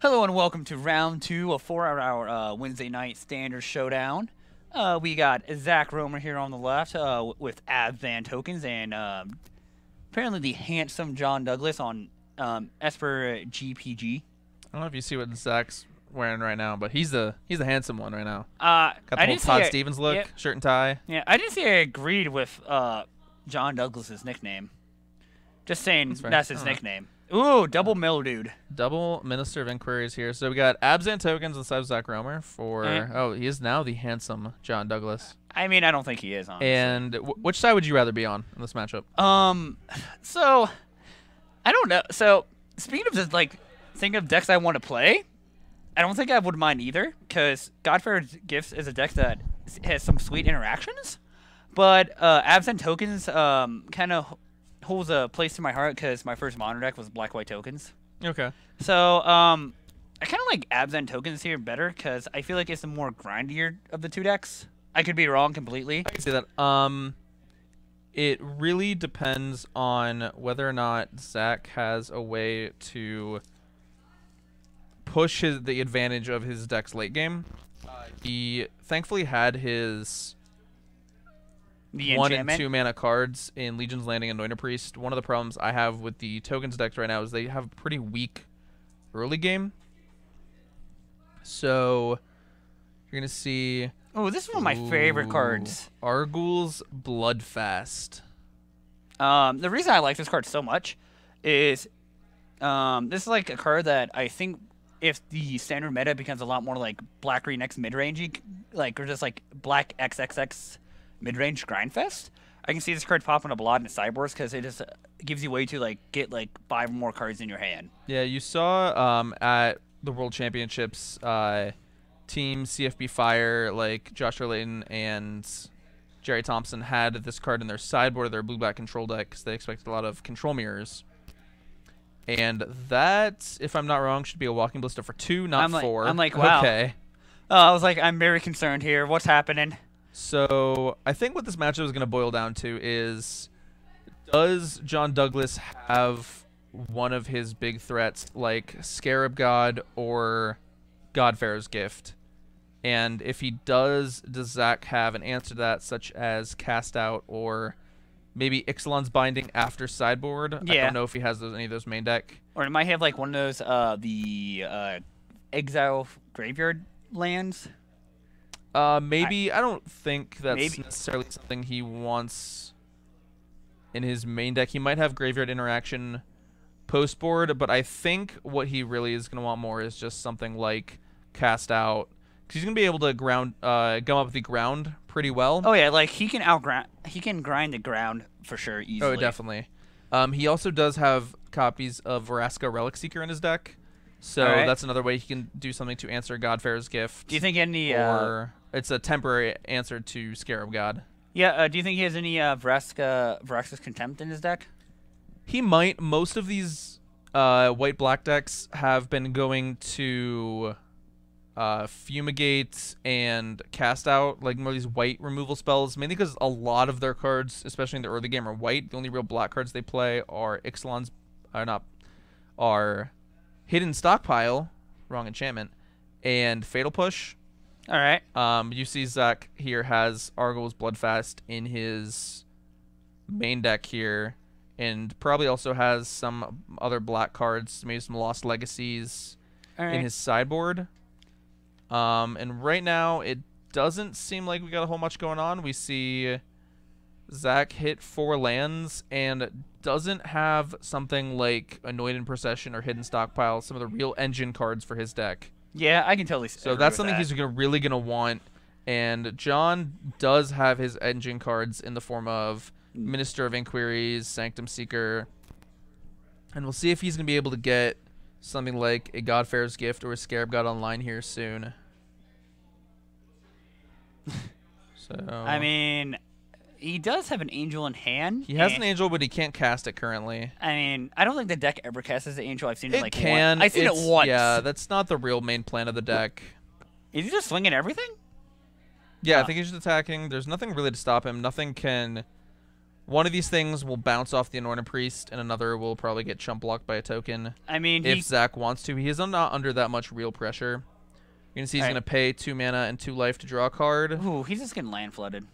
Hello and welcome to round 2 of 4-hour Wednesday night standard showdown. We got Zack Romer here on the left with Abzan tokens and apparently the handsome John Douglas on Esper GPG. I don't know if you see what Zach's wearing right now, but he's the handsome one right now. Got the whole Todd Stevens look, shirt and tie. Yeah, I didn't say I agreed with John Douglas's nickname. Just saying that's his nickname. Ooh, double mill dude. Double Minister of Inquiries here. So we got Abzan tokens inside of Zack Romer for... Oh, he is now the handsome John Douglas. I mean, I don't think he is, honestly. And which side would you rather be on in this matchup? So, I don't know. So, speaking of just, like, thinking of decks I want to play, I don't think I would mind either, because Godfair's Gifts is a deck that has some sweet interactions, but Absent Tokens kind of holds a place in my heart because my first modern deck was black-white tokens. Okay. So, I kind of like Absent Tokens here better because I feel like it's the more grindier of the two decks. I could be wrong completely. I can see that. It really depends on whether or not Zack has a way to push the advantage of his deck's late game. He thankfully had his 1 and 2 mana cards in Legion's Landing and Anointed Priest. One of the problems I have with the tokens decks right now is they have a pretty weak early game. So you're gonna see. Oh, this is one of my favorite cards. Argul's Bloodfast. The reason I like this card so much is this is like a card that I think if the standard meta becomes a lot more like Black Green X mid-rangey, like or just like Black XXX mid-range grindfest, I can see this card popping up a lot in sideboards because it just gives you a way to like get like 5 more cards in your hand. Yeah, you saw at the World Championships, Team CFB Fire, like Joshua Layton and Jerry Thompson, had this card in their sideboard of their blue-black control deck because they expected a lot of control mirrors. And that, if I'm not wrong, should be a walking ballista for 2, not 4. I'm like, wow. Okay. I was like, I'm very concerned here. What's happening? So I think what this matchup is going to boil down to is, does John Douglas have one of his big threats like Scarab God or Godfair's Gift? And if he does Zack have an answer to that, such as Cast Out or maybe Ixalan's Binding after sideboard? Yeah. I don't know if he has any of those main deck. Or it might have like one of those the Exile Graveyard lands. Maybe. I don't think that's necessarily something he wants in his main deck. He might have Graveyard Interaction post board, but I think what he really is going to want more is just something like Cast Out. Because he's going to be able to go up the ground pretty well. Oh yeah, like he can grind the ground for sure easily. Oh, definitely. He also does have copies of Vraska Relic Seeker in his deck. So that's another way he can do something to answer Godfair's Gift. Do you think any or it's a temporary answer to Scarab God. Yeah, do you think he has any Vraska's Contempt in his deck? He might. Most of these white-black decks have been going to Fumigate and Cast Out, like more of these white removal spells, mainly because a lot of their cards, especially in the early game, are white. The only real black cards they play are Ixalan's, are Hidden Stockpile, wrong enchantment, and Fatal Push. All right. You see Zack here has Argul's Bloodfast in his main deck here, and probably also has some other black cards, maybe some Lost Legacies in his sideboard. And right now, it doesn't seem like we got a whole much going on. We see Zack hit 4 lands and doesn't have something like Anointed Procession or Hidden Stockpile, some of the real engine cards for his deck. Yeah, I can totally see. So that's something he's really going to want. And John does have his engine cards in the form of Minister of Inquiries, Sanctum Seeker. And we'll see if he's going to be able to get something like a Godfair's Gift or a Scarab God online here soon. So I mean, he does have an angel in hand. He has an angel, but he can't cast it currently. I mean, I don't think the deck ever casts the angel. I've seen it like can. Once. I've seen it once. Yeah, that's not the real main plan of the deck. Is he just swinging everything? Yeah, I think he's just attacking. There's nothing really to stop him. Nothing can One of these things will bounce off the Anointed Priest, and another will probably get chump blocked by a token. I mean, if Zack wants to. He is not under that much real pressure. You're going to see he's going to pay 2 mana and 2 life to draw a card. Ooh, he's just getting land flooded.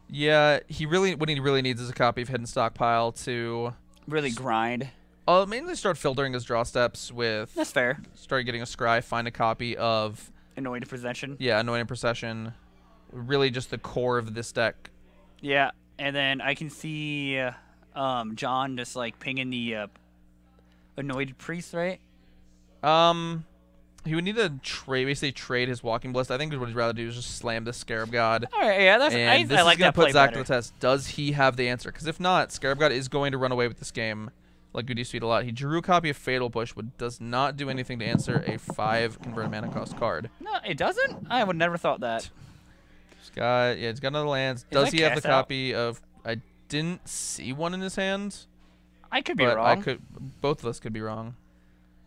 Yeah, what he really needs is a copy of Hidden Stockpile to... really grind. Mainly start filtering his draw steps with... That's fair. Start getting a scry, find a copy of... Anointed Procession. Yeah, Anointed Procession. Really just the core of this deck. Yeah, and then I can see John just like pinging the Anointed Priest, right? He would need to basically trade his Walking Blist. I think what he'd rather do is just slam the Scarab God. All right, yeah, this I like that put play Zack better. to the test. Does he have the answer? Because if not, Scarab God is going to run away with this game. Like Goody Sweet a lot. He drew a copy of Fatal Push, but does not do anything to answer a 5 converted mana cost card. No, it doesn't? I would never thought that. He's got another lands. Does he have the copy of... I didn't see one in his hand. I could be wrong. Both of us could be wrong.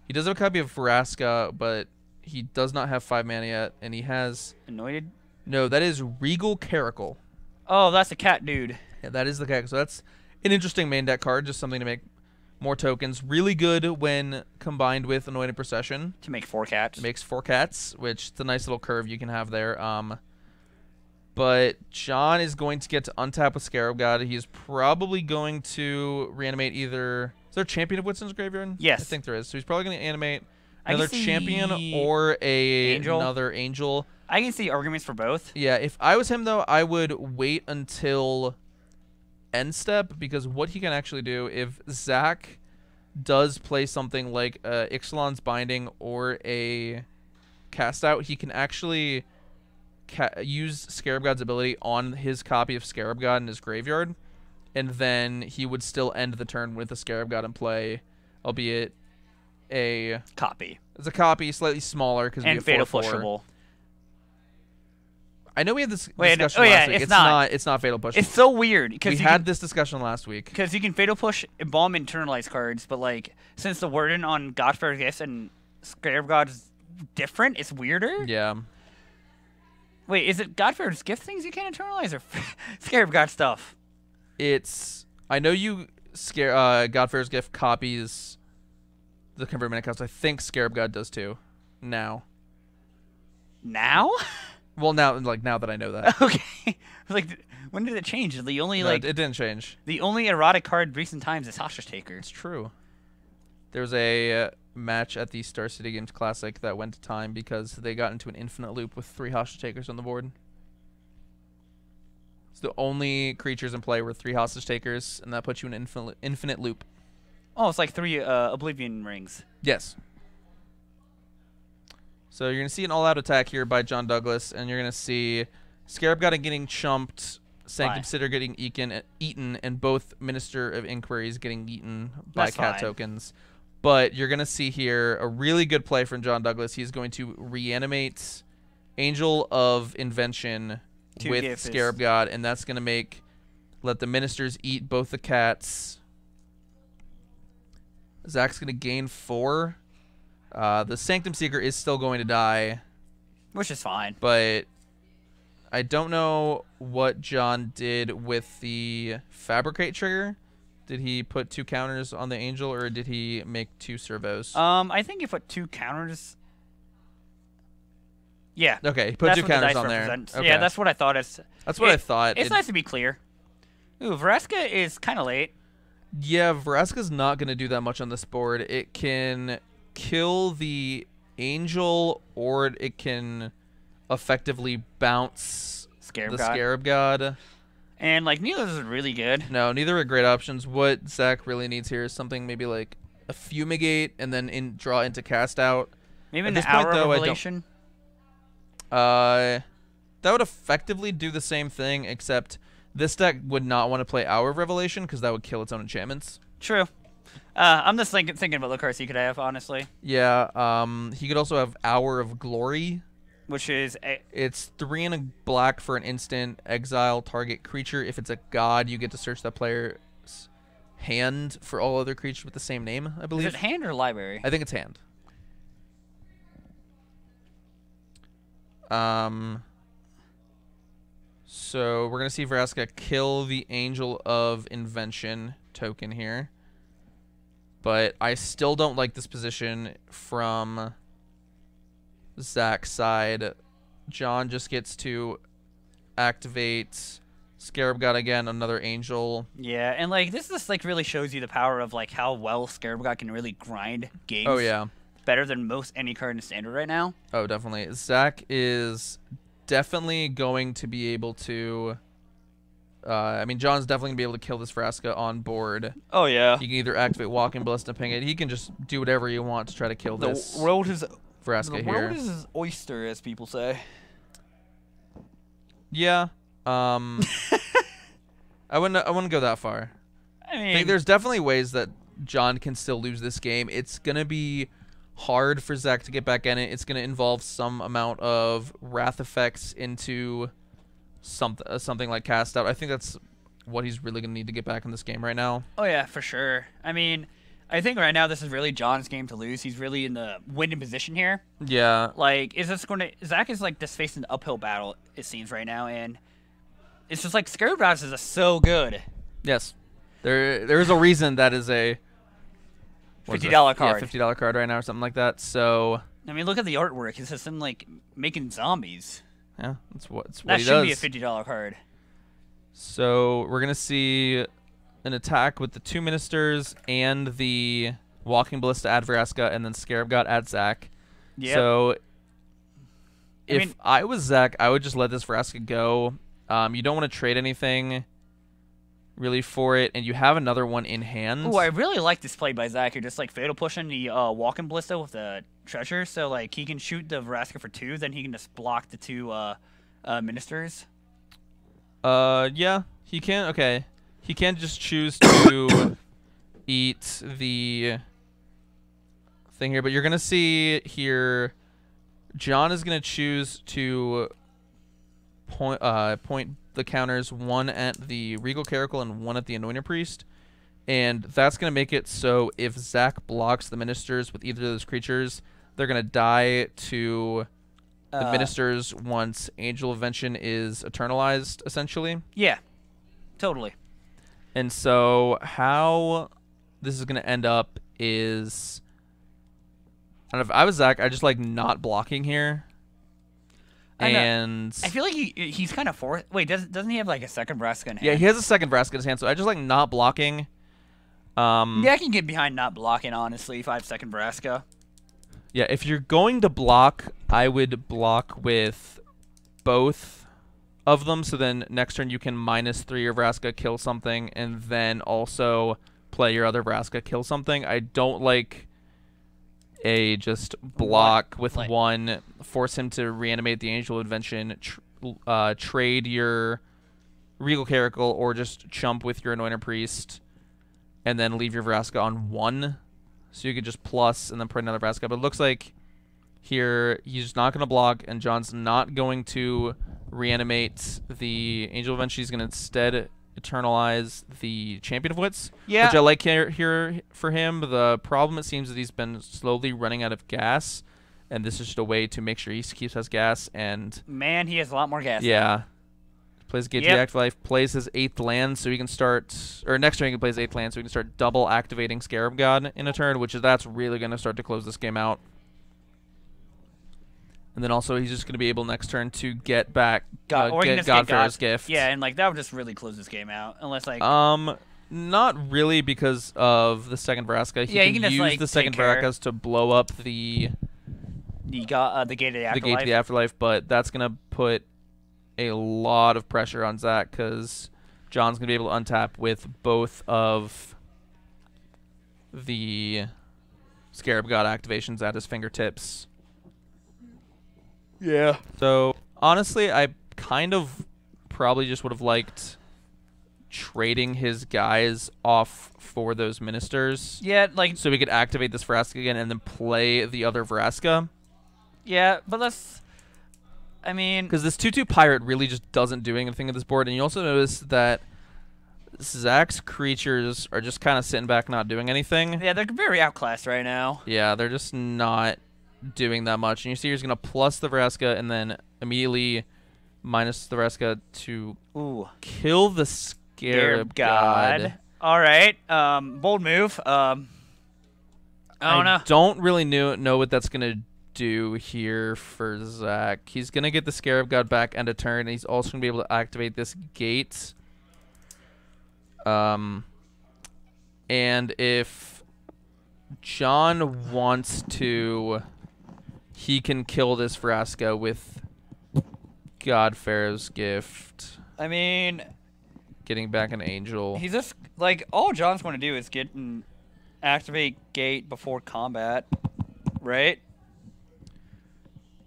He does have a copy of Vraska, but he does not have 5 mana yet, and he has... Anointed? No, that is Regal Caracal. Oh, that's a cat dude. Yeah, that is the cat. So that's an interesting main deck card, just something to make more tokens. Really good when combined with Anointed Procession. To make 4 cats. It makes 4 cats, which is a nice little curve you can have there. But John is going to get to untap with Scarab God. He's probably going to reanimate either... Is there a Champion of Whitson's Graveyard? Yes. I think there is. So he's probably going to animate another Champion or another Angel. I can see arguments for both. Yeah, if I was him, though, I would wait until end step, because what he can actually do, if Zack does play something like Ixalan's Binding or a Cast Out, he can actually use Scarab God's ability on his copy of Scarab God in his graveyard, and then he would still end the turn with a Scarab God in play, albeit a copy. It's a copy, slightly smaller because we have Fatal 4/4. Pushable. I know we had this discussion last week. It's not Fatal Push. It's so weird because we had this discussion last week. Because you can Fatal Push Embalm Internalize cards, but like since the wording on Godfair's Gifts and Scarab God is different, it's weirder. Yeah. Wait, is it Godfair's Gift things you can't internalize or Scarab God stuff? I know Godfair's Gift copies the convert mana cost. I think Scarab God does too. Now? Well, now that I know that. Okay. I was like, when did it change? The only it didn't change. The only erotic card recent times is Hostage Taker. It's true. There was a match at the Star City Games Classic that went to time because they got into an infinite loop with 3 Hostage Takers on the board. It's the only creatures in play were 3 Hostage Takers, and that puts you in an infinite loop. Oh, it's like 3 Oblivion Rings. Yes. So you're going to see an all-out attack here by John Douglas, and you're going to see Scarab God getting chumped, Sanctum Sitter getting eaten, and both Minister of Inquiries getting eaten by cat tokens. But you're going to see here a really good play from John Douglas. He's going to reanimate Angel of Invention with Scarab God, and that's going to let the Ministers eat both the cats. Zack's going to gain 4. The Sanctum Seeker is still going to die. Which is fine. But I don't know what John did with the Fabricate trigger. Did he put 2 counters on the Angel, or did he make 2 servos? I think he put 2 counters. Yeah. Okay, he put 2 counters on there. Okay. Yeah, that's what I thought. That's what I thought. It's nice to be clear. Ooh, Vraska is kind of late. Yeah, Vraska's not going to do that much on this board. It can kill the Angel, or it can effectively bounce the Scarab God. And like neither of those are really good. No, neither are great options. What Zack really needs here is something maybe like a Fumigate and then draw into Cast Out. Maybe an Hour of Revelation. That would effectively do the same thing, except this deck would not want to play Hour of Revelation because that would kill its own enchantments. True. I'm just thinking about the cards he could have, honestly. Yeah. He could also have Hour of Glory, which is it's 3 and a black for an instant. Exile target creature. If it's a god, you get to search that player's hand for all other creatures with the same name, I believe. Is it hand or library? I think it's hand. So we're going to see Vraska kill the Angel of Invention token here. But I still don't like this position from Zack's side. John just gets to activate Scarab God again, another Angel. Yeah, and like this just like really shows you the power of like how well Scarab God can really grind games. Oh, yeah. Better than most any card in Standard right now. Oh, definitely. Zack is definitely going to be able to... I mean, John's definitely going to be able to kill this Vraska on board. Oh, yeah. He can either activate Walking Ballista, ping it. He can just do whatever he wants to try to kill this world is Vraska here. The world is his oyster, as people say. Yeah. I wouldn't go that far. I mean, I think there's definitely ways that John can still lose this game. It's going to be hard for Zack to get back in it. It's going to involve some amount of wrath effects into something like cast out. I think that's what he's really going to need to get back in this game right now. Oh yeah, for sure. I mean, I think right now this is really John's game to lose. He's really in the winning position here. Yeah. Like, is this going to... Zack is like just facing an uphill battle, it seems, right now, and it's just like Scarab God is just so good. Yes. There's a reason that is a $50 card. Yeah, $50 card right now or something like that. So I mean, look at the artwork. It's just him like making zombies. yeah, that's what That he should does. be a $50 card. So we're gonna see an attack with the 2 ministers and the Walking Ballista at Vraska, and then Scarab God at Zack. Yeah. So if I was Zack, I would just let this Vraska go. You don't want to trade anything really for it, and you have another one in hand. Oh, I really like this play by Zack. You're just like fatal pushing the Walking Ballista with the treasure, so like he can shoot the Vraska for 2, then he can just block the 2 ministers. Yeah, he can. Okay, he can just choose to eat the thing here, but you're gonna see here, John is gonna choose to point the counters, 1 at the Regal Caracal and 1 at the Anointed Priest, and that's gonna make it so if Zack blocks the ministers with either of those creatures, they're gonna die to the ministers once Angel Invention is eternalized, essentially. Yeah, totally. And so how this is going to end up is, I don't know, if I was Zack, I just like not blocking here. And I feel like he's kind of forced. Wait, doesn't he have like a second Vraska in hand? yeah, he has a second Vraska in his hand, so I just like not blocking. Yeah, I can get behind not blocking, honestly, if I have second Vraska. Yeah, if you're going to block, I would block with both of them, so then next turn you can -3 your Vraska, kill something, and then also play your other Vraska, kill something. I don't like a just block with like 1, force him to reanimate the Angel Invention, trade your Regal Caracal, or just chump with your Anointed Priest, and then leave your Vraska on 1. So you could just plus and then put another Vraska. But it looks like here he's not going to block, and John's not going to reanimate the Angel Invention. He's going to instead eternalize the Champion of Wits, which I like here for him. The problem, it seems, that he's been slowly running out of gas, and this is just a way to make sure he keeps his gas. And man, he has a lot more gas. Yeah. Plays Gate the Afterlife, plays his 8th land, so he can start, or next turn he can play his 8th land, so he can start double activating Scarab God in a turn, that's really going to start to close this game out. And then also he's just going to be able next turn to get back Godfarer's Gift. Yeah, and like that would just really close this game out, unless like not really, because of the second Vraska. He can use just, like, the second Vraskas to blow up the Gate of the Afterlife. The Gate of the Afterlife, but that's going to put a lot of pressure on Zack, because John's going to be able to untap with both of the Scarab God activations at his fingertips. Yeah. So, honestly, I kind of probably just would have liked trading his guys off for those ministers. Yeah, like... so we could activate this Vraska again and then play the other Vraska. Yeah, but that's... I mean... because this 2/2 Pirate really just doesn't do anything at this board, and you also notice that Zack's creatures are just kind of sitting back, not doing anything. Yeah, they're very outclassed right now. Yeah, they're just not doing that much. And you see he's going to plus the Vraska and then immediately minus the Vraska to Ooh. kill the Scarab God. All right. Bold move. I don't know. Don't really know what that's gonna do here for Zack. He's gonna get the Scarab God back end of turn. And he's also gonna be able to activate this gate. And if John wants to, he can kill this Vraska with Godpharaoh's Gift. I mean, getting back an Angel. He's just like all John's going to do is get and activate gate before combat, right?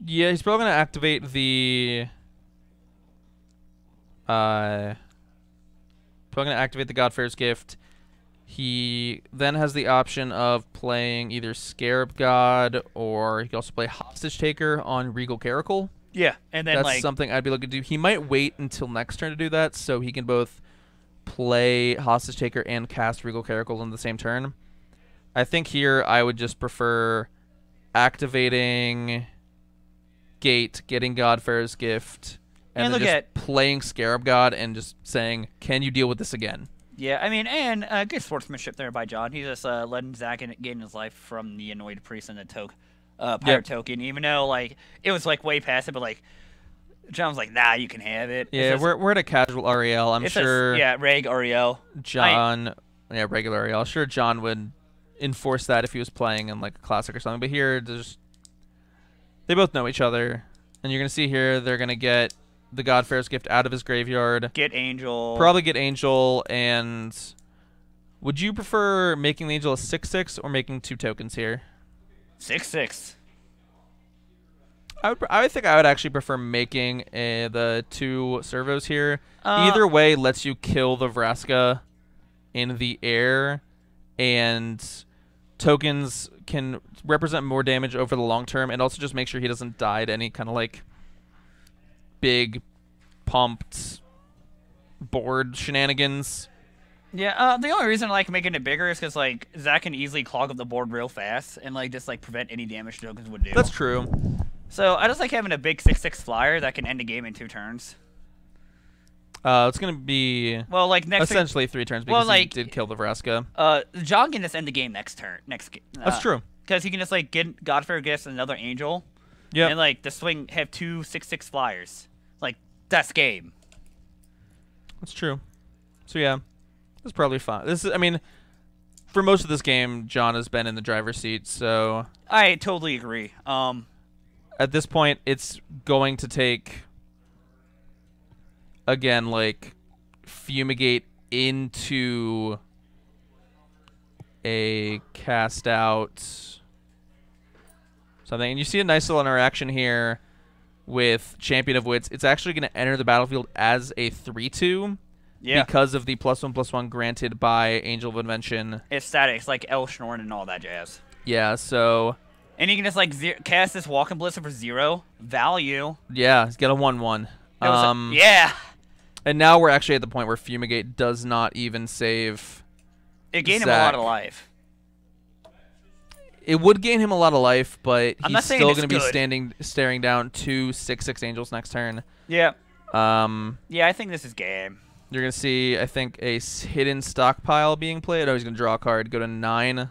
Yeah, he's probably going to activate the Godpharaoh's Gift. He then has the option of playing either Scarab God, or he can also play Hostage Taker on Regal Caracal. Yeah, and then that's something I'd be looking to do. He might wait until next turn to do that, so he can both play Hostage Taker and cast Regal Caracal in the same turn. I think here I would just prefer activating Gate, getting Godpharaoh's Gift, and then just playing Scarab God and just saying, can you deal with this again? Yeah, I mean, and good sportsmanship there by John. He's just letting Zack gain his life from the Annoyed Priest and the Pirate token, even though, like, it was, like, way past it, but, like, John was like, nah, you can have it. Yeah, we're at a casual Ariel. I'm sure... yeah, Reg Ariel. John... yeah, regular Ariel. I'm sure John would enforce that if he was playing in, like, a classic or something. But here, they both know each other. And you're going to see here, they're going to get the Godpharaoh's Gift out of his graveyard. Get Angel. Probably get Angel, and... would you prefer making the Angel a 6/6 or making 2 tokens here? 6/6. I would think I would actually prefer making the 2 servos here. Either way lets you kill the Vraska in the air, and tokens can represent more damage over the long term, and also just make sure he doesn't die to any kind of like big pumped board shenanigans. Yeah, the only reason I like making it bigger is because like Zack can easily clog up the board real fast and like just like prevent any damage tokens would do. That's true. So I just like having a big 6/6 flyer that can end the game in 2 turns. It's gonna be like essentially 3 turns because he did kill the Vraska. John can just end the game next turn. That's true. Because he can just like get Godfrey Gifts and another Angel. Yeah. And like the swing have 2 6/6 flyers. Like that's game. That's true. So yeah, that's probably fine. I mean, for most of this game, John has been in the driver's seat. So I totally agree. At this point, it's going to take, again, like, Fumigate into a cast out something. And you see a nice little interaction here with Champion of Wits. It's actually going to enter the battlefield as a 3/2 because of the +1/+1 granted by Angel of Invention. It's static. It's like El Schnorren and all that jazz. Yeah, so... and you can just like cast this Walking Blizzard for 0 value. Yeah, he's got a 1/1. Yeah. And now we're actually at the point where Fumigate does not even save. It gained Zack. him a lot of life. It would gain him a lot of life, but he's still going to be staring down 2 6/6 Angels next turn. Yeah. Yeah, I think this is game. You're going to see, I think, a hidden stockpile being played. Oh, he's going to draw a card. Go to 9.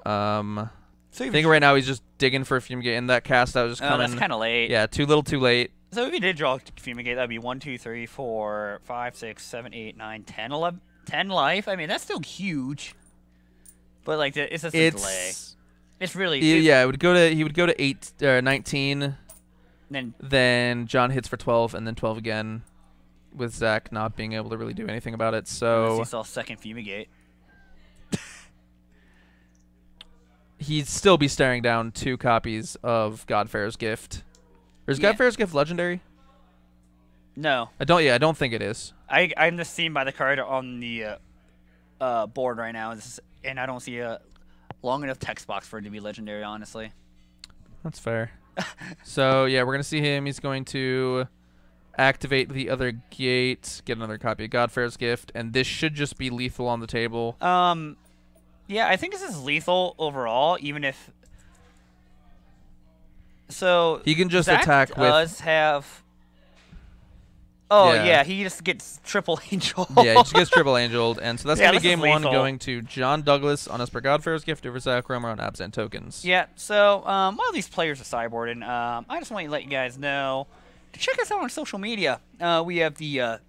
I think right now he's just digging for a Fumigate, and that cast out was just coming. That's kind of late. Yeah, too little, too late. So if he did draw Fumigate, that'd be 1, 2, 3, 4, 5, 6, 7, 8, 9, 10, 11, 10 life. I mean, that's still huge. But like, it's just a delay. It's really. Yeah, he would go to 8 or 19. Then John hits for 12, and then 12 again, with Zack not being able to really do anything about it. So he saw second Fumigate. He'd still be staring down 2 copies of Godpharaoh's Gift. Or is Godpharaoh's Gift legendary? No. I don't think it is. I'm just seeing by the card on the board right now, and I don't see a long enough text box for it to be legendary, honestly. That's fair. So, yeah, we're going to see him. He's going to activate the other gate, get another copy of Godpharaoh's Gift, and this should just be lethal on the table. Yeah, I think this is lethal overall, even if... So He can just Zack attack with. does have. Oh Yeah. yeah, he just gets triple angel. Yeah, he just gets triple angeled, and so that's Yeah, gonna be this is game one, lethal. going to John Douglas on Esper Godfair's gift over Zack Romer on Abzan tokens. Yeah. So while these players are sideboarding, I just want to let you guys know to check us out on social media. We have the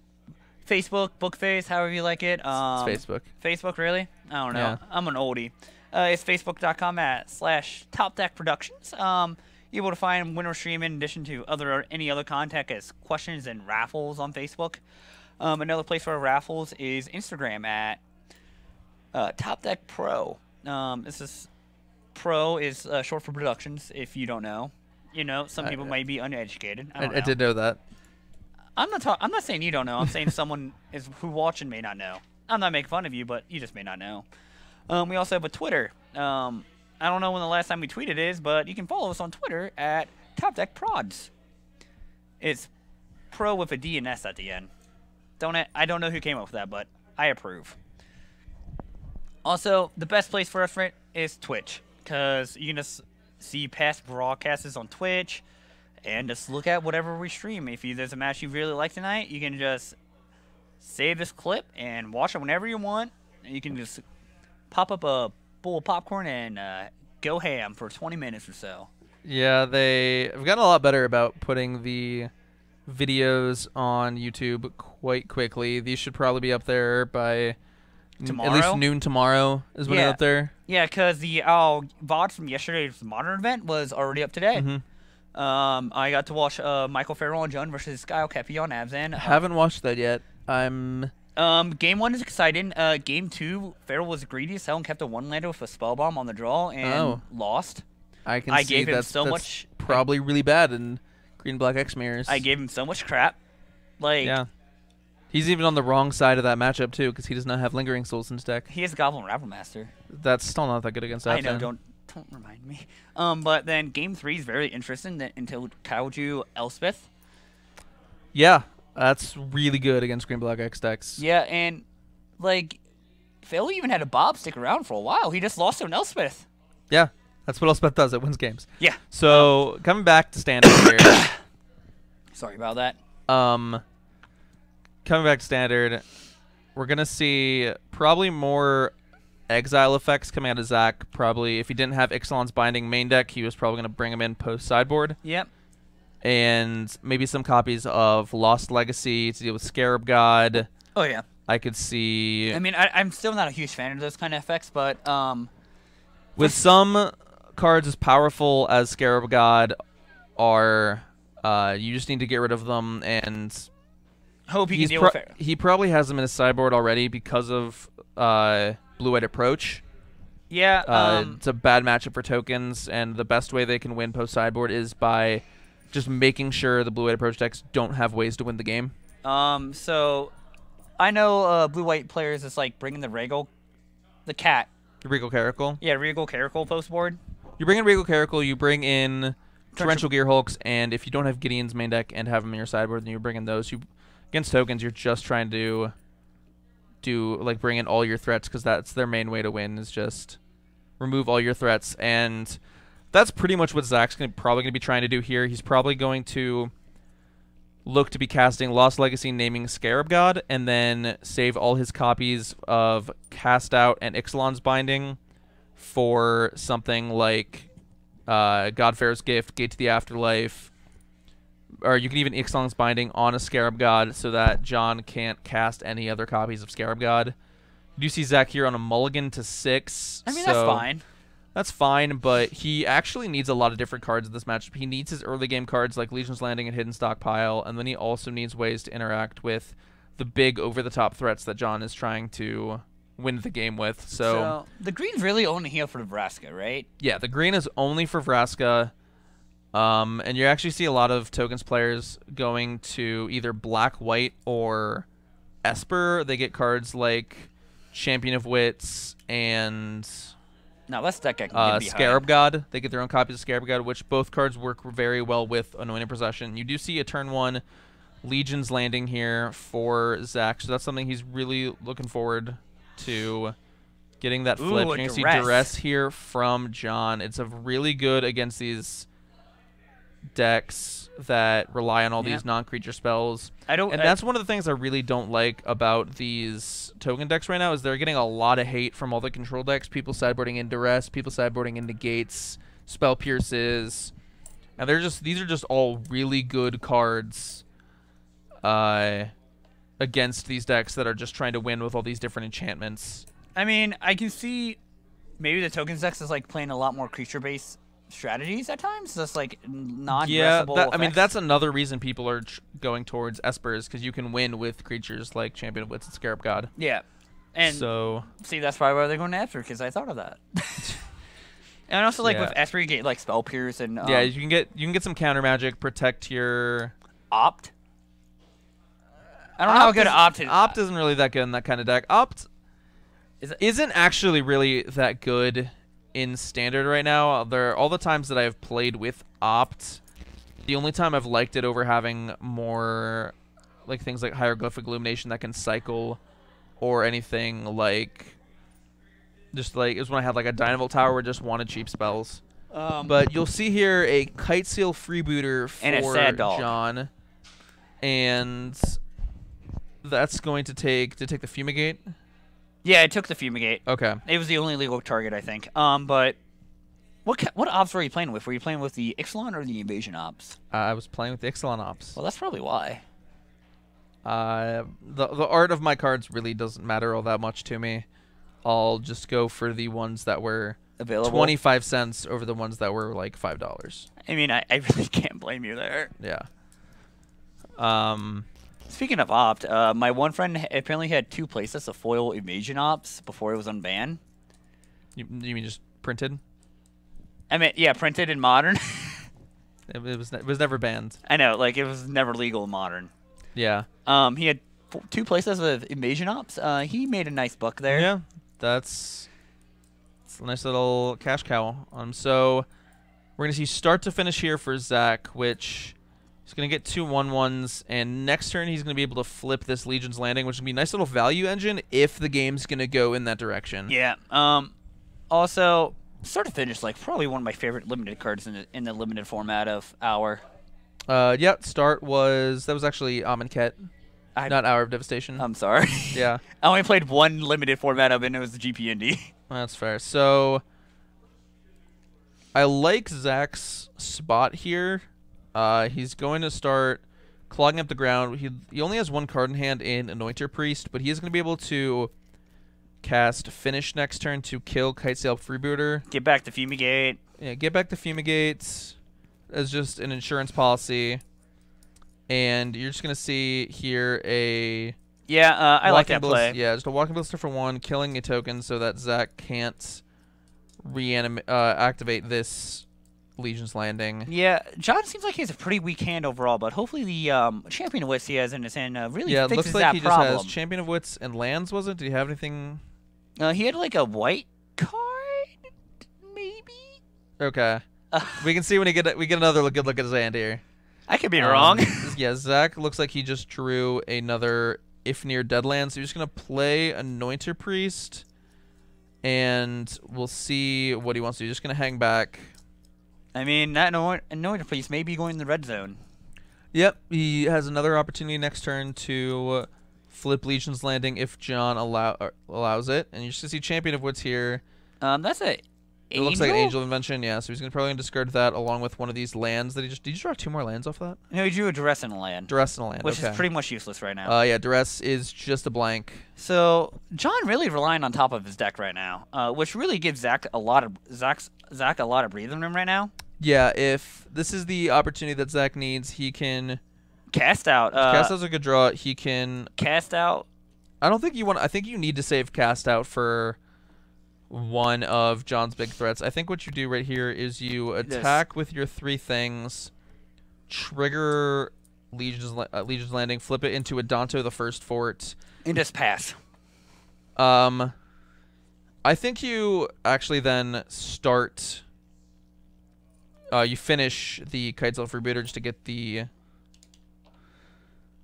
Facebook, Bookface, however you like it. It's Facebook. Facebook, really? I don't know. Yeah. I'm an oldie. It's facebook.com/TopDeckProductions. You're able to find when we're streaming, in addition to any other content as questions and raffles on Facebook. Another place for our raffles is Instagram at Top Deck Pro. This is Pro is short for productions. If you don't know, some people might be uneducated. I did know that. I'm not saying you don't know. I'm saying someone who watching may not know. I'm not making fun of you, but you just may not know. We also have a Twitter. I don't know when the last time we tweeted is, but you can follow us on Twitter at TopDeckProds. It's pro with a D and S at the end. I don't know who came up with that, but I approve. Also, the best place for us is Twitch, because you can just see past broadcasts on Twitch and just look at whatever we stream. If there's a match you really like tonight, you can just save this clip and watch it whenever you want. And you can just pop up a bowl of popcorn and go ham for 20 minutes or so. Yeah, they've gotten a lot better about putting the videos on YouTube quite quickly. These should probably be up there by Tomorrow? at least noon tomorrow is when they're up there. Yeah, because the VOD from yesterday's Modern event was already up today. I got to watch Michael Farrell and John versus Kyle Kepi on Abzan. Haven't watched that yet. Game 1 is exciting. Game 2, Farrell was greedy as hell and kept a one-lander with a spell bomb on the draw and lost. I can see gave him that's much. Probably really bad in green black X mirrors. I gave him so much crap. Yeah. He's even on the wrong side of that matchup too, because he does not have Lingering Souls in his deck. He has Goblin Ravel Master. That's still not that good against Abzan. I know. Don't remind me. But then Game 3 is very interesting until Kaiju Elspeth. Yeah. That's really good against green black X decks. Yeah, and Phil even had a Bob stick around for a while. He just lost to an Elspeth. Yeah, that's what Elspeth does. It wins games. Yeah. So coming back to standard here. Sorry about that. Coming back to standard, we're gonna see probably more exile effects coming out of Zack. Probably if he didn't have Ixalan's Binding main deck, he was probably gonna bring him in post sideboard. Yep. And maybe some copies of Lost Legacy to deal with Scarab God. Oh yeah. I could see. I mean, I'm still not a huge fan of those kind of effects, but with some cards as powerful as Scarab God are, you just need to get rid of them and hope he can deal with it. He probably has them in his sideboard already because of Blue-White Approach. Yeah. It's a bad matchup for tokens, and the best way they can win post sideboard is by just making sure the Blue-White Approach decks don't have ways to win the game. So I know blue-white players is bringing the cat. Regal Caracal? Yeah, Regal Caracal post board. You bring in Regal Caracal, you bring in Torrential Gearhulks, and if you don't have Gideon's main deck and have them in your sideboard, then you bring in those. Against tokens, you're just trying to bring in all your threats, because that's their main way to win, is just remove all your threats. And that's pretty much what Zack's probably going to be trying to do here. He's probably going to look to be casting Lost Legacy, naming Scarab God, and then save all his copies of Cast Out and Ixalan's Binding for something like Godfair's Gift, Gate to the Afterlife, or you can even Ixalan's Binding on a Scarab God so that John can't cast any other copies of Scarab God. You do see Zack here on a mulligan to 6. I mean, that's fine. That's fine, but he actually needs a lot of different cards in this matchup. He needs his early game cards like Legion's Landing and Hidden Stockpile, and then he also needs ways to interact with the big over-the-top threats that John is trying to win the game with. So the green's really only here for Nebraska, right? Yeah, the green is only for Vraska. And you actually see a lot of tokens players going to either black-white or Esper. They get cards like Champion of Wits and no, that's deck I can get Scarab God. They get their own copies of Scarab God, which both cards work very well with Anointed Procession. You do see a turn 1 Legion's Landing here for Zack, so that's something he's really looking forward to getting that flip. You're going to see Duress here from John. It's a really good against these decks that rely on all these non-creature spells. And that's one of the things I really don't like about these token decks right now is they're getting a lot of hate from all the control decks. People sideboarding in Duress, people sideboarding in Negates, Spell Pierces, and these are just all really good cards against these decks that are just trying to win with all these different enchantments. I mean, I can see maybe the tokens decks is like playing a lot more creature-based strategies at times, just like non-addressable I mean, that's another reason people are going towards Esper, because you can win with creatures like Champion of Wits and Scarab God. Yeah, and so see, that's probably why they're going to Esper, because I thought of that. And also, like with Esper, you get like Spell Pierce and yeah, you can get some counter magic, protect your Opt. I don't know how good Opt is. Opt isn't really that good in that kind of deck. Opt isn't actually really that good in Standard right now. All the times that I've played with Opt, the only time I've liked it over having more like things like Hieroglyphic Illumination that can cycle, or anything like just like is when I had like a Dynavolt Tower where I just wanted cheap spells. But you'll see here a Kite Seal freebooter for and a sad dog. John, and that's going to take the Fumigate. Yeah, it took the Fumigate. Okay. It was the only legal target, I think. But what ops were you playing with? Were you playing with the Ixalan or the Invasion ops? I was playing with the Ixalan ops. Well, that's probably why. The art of my cards really doesn't matter all that much to me. I'll just go for the ones that were available 25 cents over the ones that were like $5. I mean, I really can't blame you there. Yeah. Speaking of Opt, my one friend apparently had 2 playsets of foil Invasion ops before it was unbanned. You mean just printed? I mean, yeah, printed in Modern. It was never banned. I know, like it was never legal in Modern. Yeah. He had 2 playsets of Invasion ops. He made a nice buck there. Yeah, that's a nice little cash cow. So we're gonna see start to finish here for Zack, which he's gonna get 2 1/1s, and next turn he's gonna be able to flip this Legion's Landing, which is gonna be a nice little value engine if the game's gonna go in that direction. Yeah. Also, start to finish, like probably one of my favorite limited cards in the limited format of Hour. Yeah. Start that was actually Amonkhet. Not Hour of Devastation. I'm sorry. Yeah. I only played one limited format of it, and it was the GPND. That's fair. So I like Zack's spot here. He's going to start clogging up the ground. He only has 1 card in hand in Anointer Priest, but he is going to be able to cast Finish next turn to kill Kitesail Freebooter. Get back to Fumigate. Yeah, get back to Fumigate as just an insurance policy. And you're just going to see here a... Yeah, I like that play. Yeah, just a Walking Blister for 1, killing a token so that Zack can't activate this Legion's Landing. Yeah, John seems like he has a pretty weak hand overall, but hopefully the Champion of Wits he has in his hand really fixes that problem. Yeah, looks like he just has Champion of Wits and lands, was it? Did he have anything? He had like a white card, maybe? Okay. We can see when we get another good look at his hand here. I could be wrong. Yeah, Zack looks like he just drew another Ifnir Deadland, so he's just going to play Anointer Priest, and we'll see what he wants to do. He's just going to hang back. I mean, that Anointer Priest may be going in the red zone. Yep, he has another opportunity next turn to flip Legion's Landing if John allows it, and you just see Champion of Woods here. That's a It looks like an Angel Invention, yeah, so he's probably going to discard that along with one of these lands that did you draw 2 more lands off that? No, he drew a Duress and a land. Duress and a land, which okay. is pretty much useless right now. Yeah, Duress is just a blank. So, John really relying on top of his deck right now, which really gives Zack a lot of breathing room right now. Yeah, if this is the opportunity that Zack needs, he can... Cast out. Cast out's a good draw. He can... Cast out. I don't think you want... I think you need to save Cast out for... one of John's big threats. I think what you do right here is you attack with your 3 things, trigger Legion's Landing, flip it into a Danto the First Fort, and just pass. I think you actually then start. You finish the Kitesail Freebooter just to get the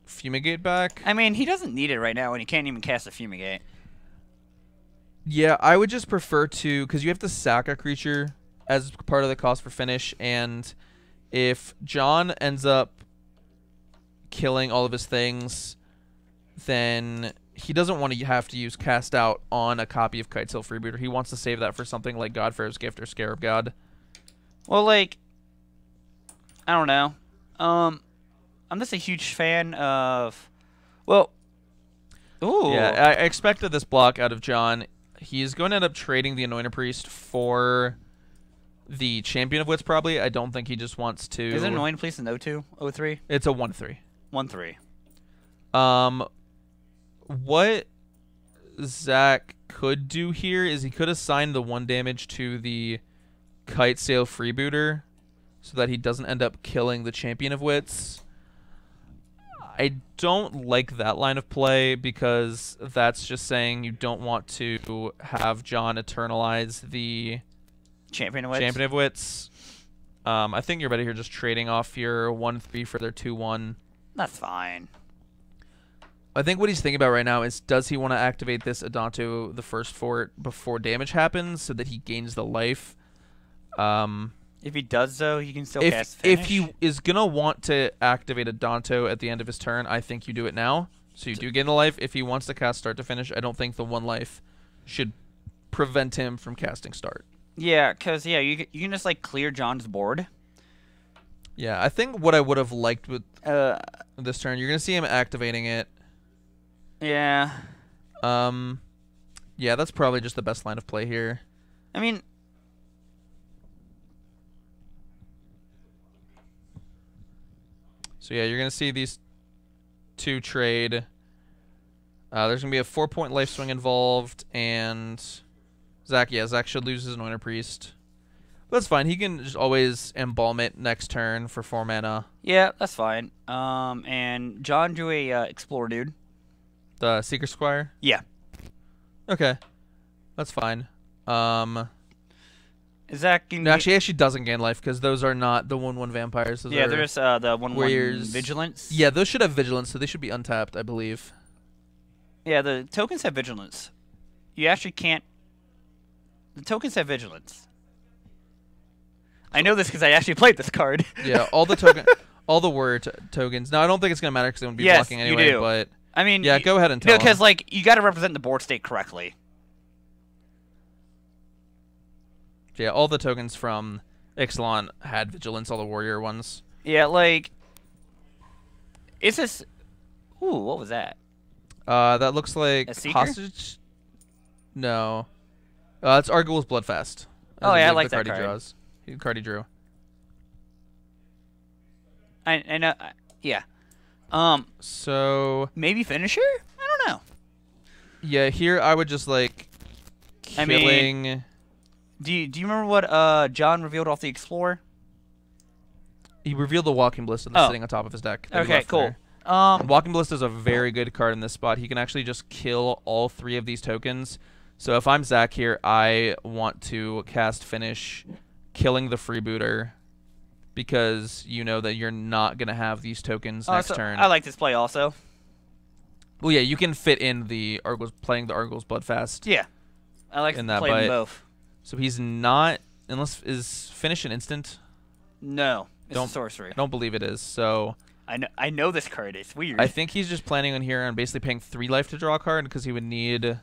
Fumigate back. I mean, he doesn't need it right now, and he can't even cast a Fumigate. Yeah, I would just prefer to, because you have to sack a creature as part of the cost for finish, and If John ends up killing all of his things, then he doesn't want to have to use Cast Out on a copy of Kitesail Freebooter. He wants to save that for something like Godfarer's Gift or Scarab God. Well, like, I don't know. I'm just a huge fan of, well, ooh. Yeah, I expected this block out of John. He's going to end up trading the Anointed Priest for the Champion of Wits, probably. I don't think he just wants to... Is it Anointed Priest an 0-2, 0-3? It's a 1-3. 1-3. What Zack could do here is he could assign the 1 damage to the Kitesail Freebooter so that he doesn't end up killing the Champion of Wits. I don't like that line of play because that's just saying you don't want to have John eternalize the Champion of Wits. Champion of Wits. I think you're better here just trading off your 1-3 for their 2-1. That's fine. I think what he's thinking about right now is, does he want to activate this Adanto, the first fort, before damage happens so that he gains the life? If he does, though, he can still cast Finish. If he is going to want to activate Adanto at the end of his turn, I think you do it now. So you do gain the life. If he wants to cast Start to Finish, I don't think the 1 life should prevent him from casting Start. Yeah, because, yeah, you can just, like, clear John's board. Yeah, I think what I would have liked with this turn, you're going to see him activating it. Yeah. Yeah, that's probably just the best line of play here. I mean... So yeah, you're going to see these 2 trade. There's going to be a 4-point life swing involved, and Zack should lose his Anointed Priest. But that's fine. He can just always Embalm it next turn for 4 mana. Yeah, that's fine. And John drew a Explorer dude. The Seeker Squire? Yeah. Okay. That's fine. Zack can... No, actually doesn't gain life because those are not the 1/1 vampires. Those yeah, are there's the 1/1 Vigilance. Yeah, those should have Vigilance, so they should be untapped, I believe. Yeah, the tokens have Vigilance. You actually can't... The tokens have Vigilance. I know this because I actually played this card. Yeah, all the warrior tokens. Now, I don't think it's going to matter because they won't be blocking anyway, you do. but... I mean... Yeah, go ahead and tell because, him. like, you got to represent the board state correctly. Yeah, all the tokens from Ixalan had Vigilance, all the warrior ones. Yeah, like... Is this... Ooh, what was that? That looks like... A Seeker? Hostage? No. It's Arguel's Bloodfast. Oh, yeah, I like that card. Draws. Card he drew. I know... Yeah. So... Maybe Finisher? I don't know. Yeah, here I would just, like... Killing... I mean, do you remember what John revealed off the Explorer? He revealed the Walking Ballista that's sitting on top of his deck. Okay, cool. Walking Ballista is a very good card in this spot. He can actually just kill all 3 of these tokens. So if I'm Zack here, I want to cast Finish, killing the Freebooter, because you know that you're not going to have these tokens next turn. I like this play also. Well, yeah, you can fit in the playing the Arguel's Bloodfast. Yeah. I like in that, playing them both. So he's not, unless, is Finish an instant? No, it's a sorcery. I don't believe it is, so... I know this card. It's weird. I think he's just planning on here on basically paying 3 life to draw a card because he would need to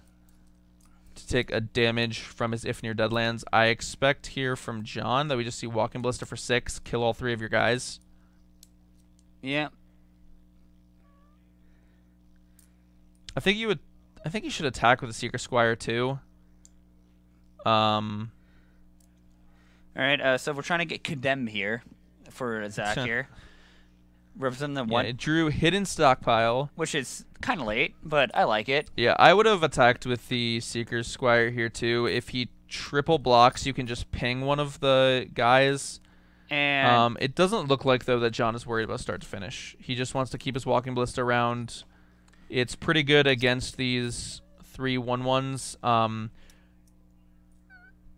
take a damage from his If Near Deadlands. I expect here from John that we just see Walking Ballista for 6, kill all 3 of your guys. Yeah. I think you should attack with a Seeker Squire too. All right, so we're trying to get Condemn here for Zack here. Represent the one. Yeah, it drew Hidden Stockpile, which is kind of late, but I like it. Yeah, I would have attacked with the Seeker's Squire here too. If he triple blocks, you can just ping one of the guys. And it doesn't look like though that John is worried about start to finish. He just wants to keep his Walking Ballista around. It's pretty good against these 3 1/1s.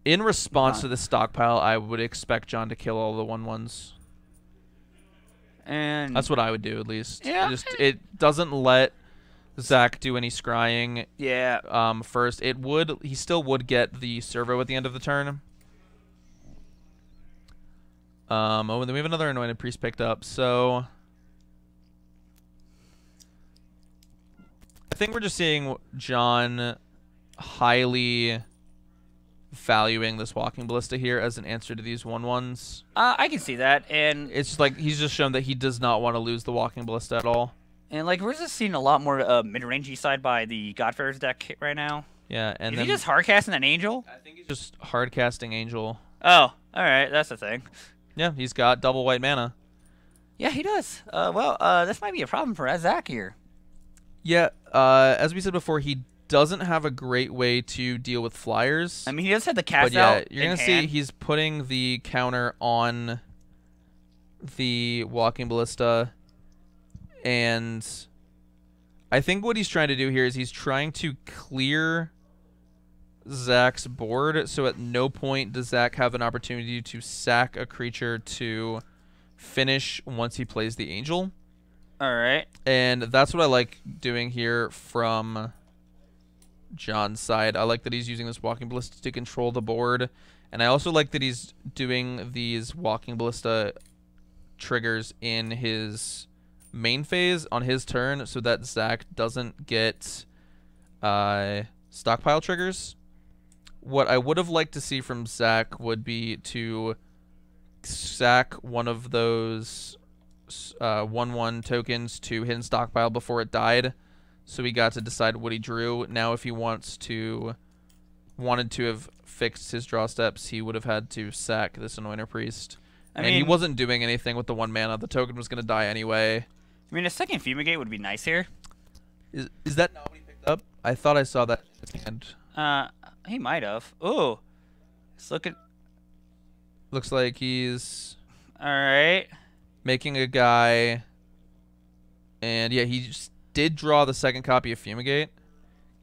In response to this stockpile, I would expect John to kill all the 1/1s. And that's what I would do, at least. Yeah. It doesn't let Zack do any scrying. Yeah. First, he still would get the servo at the end of the turn. Oh, and then we have another Anointed Priest picked up, so I think we're just seeing John highly valuing this Walking Ballista here as an answer to these 1/1s. I can see that, and It's like he's just shown that he does not want to lose the Walking Ballista at all. like we're just seeing a lot more mid-rangey side by the Godfarer's deck right now. Yeah, and Is then he just hard casting an Angel? I think he's just hard casting Angel. Oh, all right, that's the thing. Yeah, he's got double white mana. Yeah, he does. Well, this might be a problem for Zack here. Yeah, as we said before, he doesn't have a great way to deal with flyers. I mean, he does have the cast but yeah, out you're gonna see he's putting the counter on the Walking Ballista, and I think what he's trying to do here is he's trying to clear Zack's board, so at no point does Zack have an opportunity to sack a creature to finish once he plays the Angel. All right. And that's what I like doing here from John's side. I like that he's using this Walking Ballista to control the board, and I also like that he's doing these Walking Ballista triggers in his main phase on his turn so that Zack doesn't get stockpile triggers. What I would have liked to see from Zack would be to sack one of those 1/1 tokens to hidden stockpile before it died, so he got to decide what he drew. Now if he wanted to have fixed his draw steps, he would have had to sack this Anointer Priest. And he wasn't doing anything with the 1 mana. The token was going to die anyway. I mean, a second Fumigate would be nice here. Is that not what he picked up? I thought I saw that in his hand. He might have. Ooh. Let's look at... Looks like he's... Alright. Making a guy... And yeah, he just did draw the second copy of Fumigate.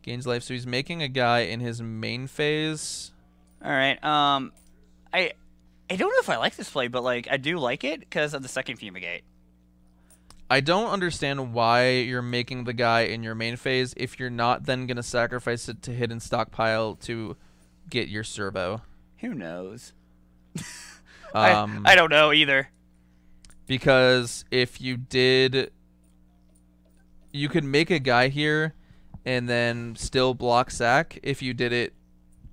Gains life, so he's making a guy in his main phase. Alright, I don't know if I like this play, but, like, I do like it because of the second Fumigate. I don't understand why you're making the guy in your main phase if you're not then going to sacrifice it to hidden stockpile to get your servo. Who knows? I don't know either. Because if you did... You could make a guy here and then still block Zack if you did it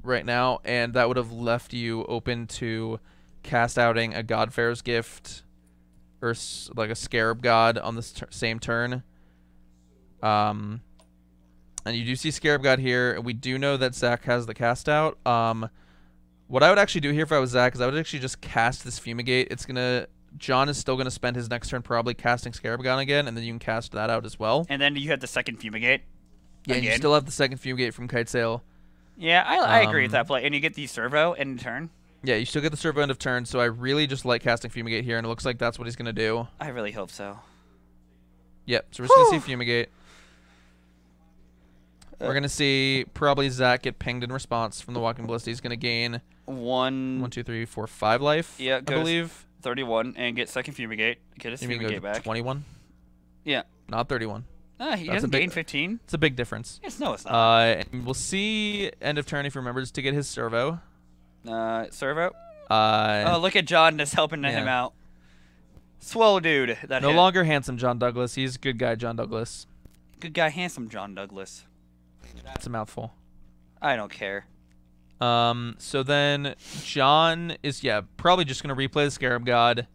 right now, and that would have left you open to cast outing a Godfarer's Gift or like a Scarab God on the same turn. And you do see Scarab God here. We do know that Zack has the cast out. What I would actually do here if I was Zack is I would actually just cast this Fumigate. It's gonna... John is still going to spend his next turn probably casting Scarab God again, and then you can cast that out as well. And then you have the second Fumigate. Yeah, and you still have the second Fumigate from Kite Sail. Yeah, I agree with that play. And you get the servo in turn. Yeah, you still get the servo end of turn, so I really just like casting Fumigate here, and it looks like that's what he's going to do. I really hope so. Yep, so we're just going to see Fumigate. We're going to see probably Zack get pinged in response from the Walking Ballista. He's going to gain 1, 2, 3, 4, 5 life, I believe. 31 and get second Fumigate. Get his Fumigate back. 21? Yeah. Not 31. He doesn't gain 15. It's a big difference. Yes, no, it's not. And we'll see end of turn if he remembers to get his servo. Servo? Oh, look at John just helping him out. Swell dude. No longer handsome John Douglas. He's good guy John Douglas. Good guy, handsome John Douglas. That's a mouthful. I don't care. So then John is, probably just going to replay the Scarab God.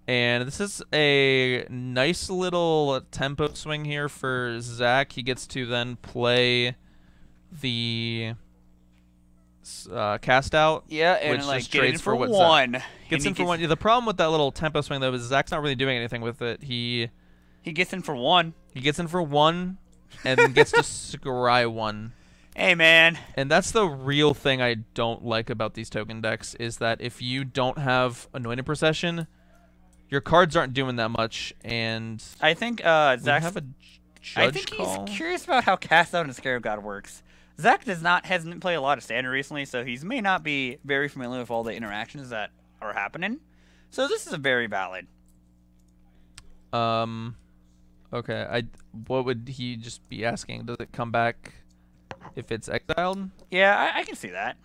And this is a nice little tempo swing here for Zack. He gets to then play the cast out. Yeah, and which like just get trades in for what one. Zack gets in for one. The problem with that little tempo swing, though, is Zack's not really doing anything with it. He gets in for one. He gets in for one and then gets to scry one. Hey, man. And that's the real thing I don't like about these token decks, is that if you don't have Anointed Procession, your cards aren't doing that much. And I think Zack have a judge he's curious about how Cast Out and Scarab God works. Zack hasn't played a lot of Standard recently, so he may not be very familiar with all the interactions that are happening. So this is a very valid. Okay. What would he just be asking? Does it come back if it's exiled? Yeah, I can see that.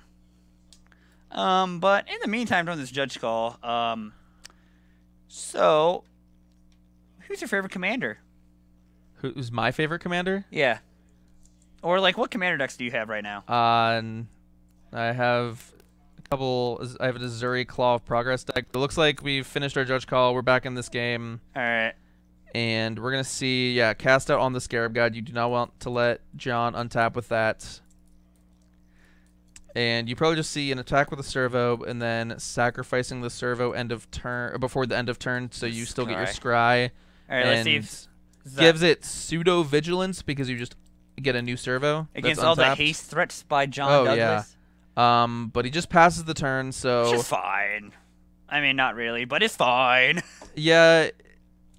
But in the meantime, during this judge call, so who's your favorite commander? Who's my favorite commander? Yeah. Or like, what commander decks do you have right now? I have a couple. I have a Zuri Claw of Progress deck. It looks like we've finished our judge call. We're back in this game. All right. And we're going to see, yeah, cast out on the Scarab God. You do not want to let John untap with that. And you probably just see an attack with a servo and then sacrificing the servo end of turn, before the end of turn, so you still get your scry. All right, let's see if gives it pseudo vigilance because you just get a new servo against all the haste threats by John Douglas. Yeah. But he just passes the turn, so which is fine. I mean, not really, but it's fine. Yeah,